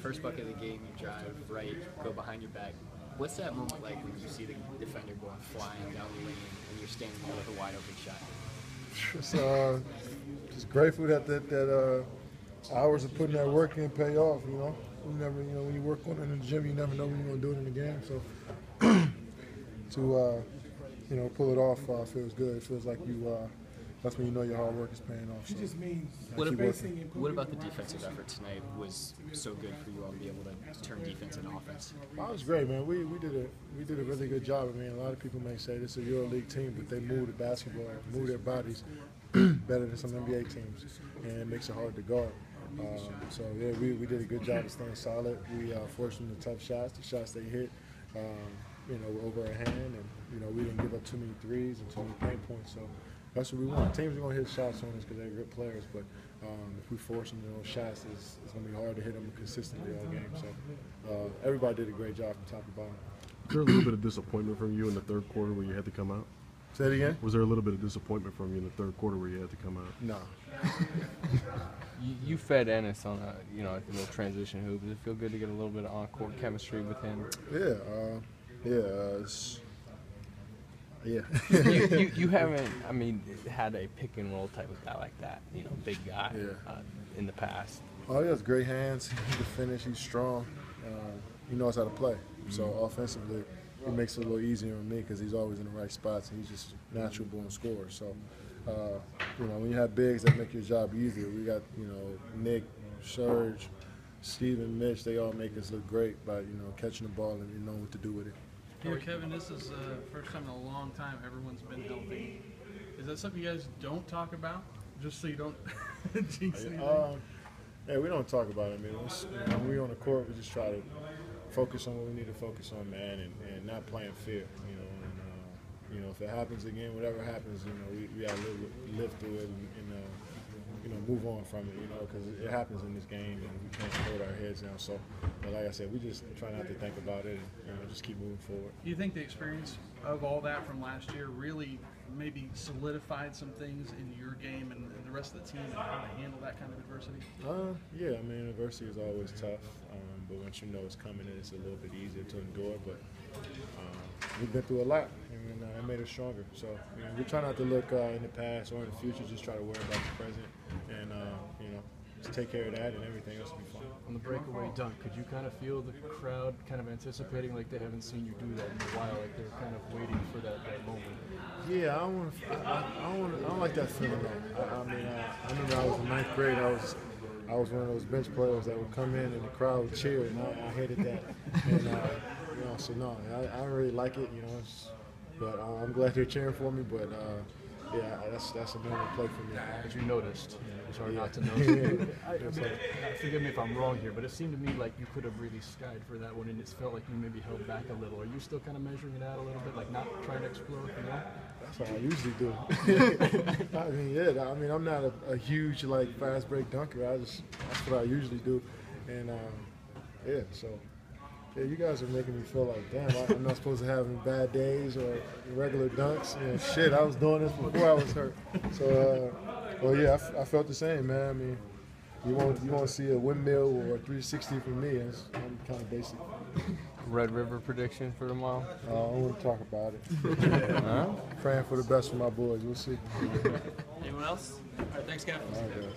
first bucket of the game, you drive right, go behind your back. What's that moment like when you see the defender going flying down the lane and you're standing there with a wide open shot? It's just grateful that hours of putting that work in pay off. You never, when you work on it in the gym, you never know when you're gonna do it in the game. So to pull it off feels good. It feels like that's when you know your hard work is paying off. So, what about the defensive effort tonight was so good for you all to be able to turn defense into offense? Oh, it was great, man. We did a really good job. I mean, a lot of people may say this is a EuroLeague team, but they move the basketball, move their bodies better than some NBA teams, and it makes it hard to guard. So yeah, we did a good job of staying solid. We forced them the tough shots, the shots they hit, were over our hand, and we didn't give up too many threes and too many paint points. So that's what we want. Teams are going to hit shots on us because they're good players, but if we force them those shots, it's going to be hard to hit them consistently all game. So everybody did a great job from top to bottom. Was there a little bit of disappointment from you in the third quarter where you had to come out? Say it again? Was there a little bit of disappointment from you in the third quarter where you had to come out? No. You fed Ennis on a a little transition hoop. Does it feel good to get a little bit of on-court chemistry with him? Yeah. You haven't, had a pick and roll type of guy like that, big guy in the past. Oh, he has great hands. He can finish. He's strong. He knows how to play. So offensively, it makes it a little easier on me because he's always in the right spots. And he's just a natural born scorer. So, when you have bigs that make your job easier, we got Nick, Serge, Steven, Mitch. They all make us look great by catching the ball and knowing what to do with it. Yeah, Kevin, this is the first time in a long time everyone's been healthy. Is that something you guys don't talk about, just so you don't jinx anything? Yeah, we don't talk about it. When we're on the court, we just try to focus on what we need to focus on, man, and not playing fear. If it happens again, whatever happens, we gotta live through it and move on from it, because it happens in this game and we can't hold our heads down. So, like I said, we just try not to think about it and just keep moving forward. Do you think the experience of all that from last year really maybe solidified some things in your game and the rest of the team and how to handle that kind of adversity? Yeah, adversity is always tough, but once you know it's coming, it's a little bit easier to endure. But we've been through a lot, and it made us stronger. So we try not to look in the past or in the future, just try to worry about the present and just take care of that, and everything else will be fine. On the breakaway dunk, could you kind of feel the crowd kind of anticipating, like they haven't seen you do that in a while, like they're kind of waiting for that moment? Yeah, I don't like that feeling though. I remember I was in ninth grade. I was one of those bench players that would come in and the crowd would cheer, and I hated that. And so no, I don't really like it, but I'm glad they're cheering for me. But yeah, that's a normal play for me. But you noticed. It's hard not to notice. Forgive me if I'm wrong here, but it seemed to me like you could have really skied for that one, and it felt like you maybe held back a little. Are you still kind of measuring it out a little bit, like not trying to explore for that? That's what I usually do. I'm not a huge fast break dunker. That's what I usually do, and yeah, you guys are making me feel like, damn, I'm not supposed to have any bad days or regular dunks. Shit, I was doing this before I was hurt. So, I felt the same, man. You won't see a windmill or a 360 from me. I'm kind of basic. Red River prediction for tomorrow? I don't want to talk about it. Praying for the best for my boys. We'll see. Anyone else? All right, thanks, Kevin. All right, guys.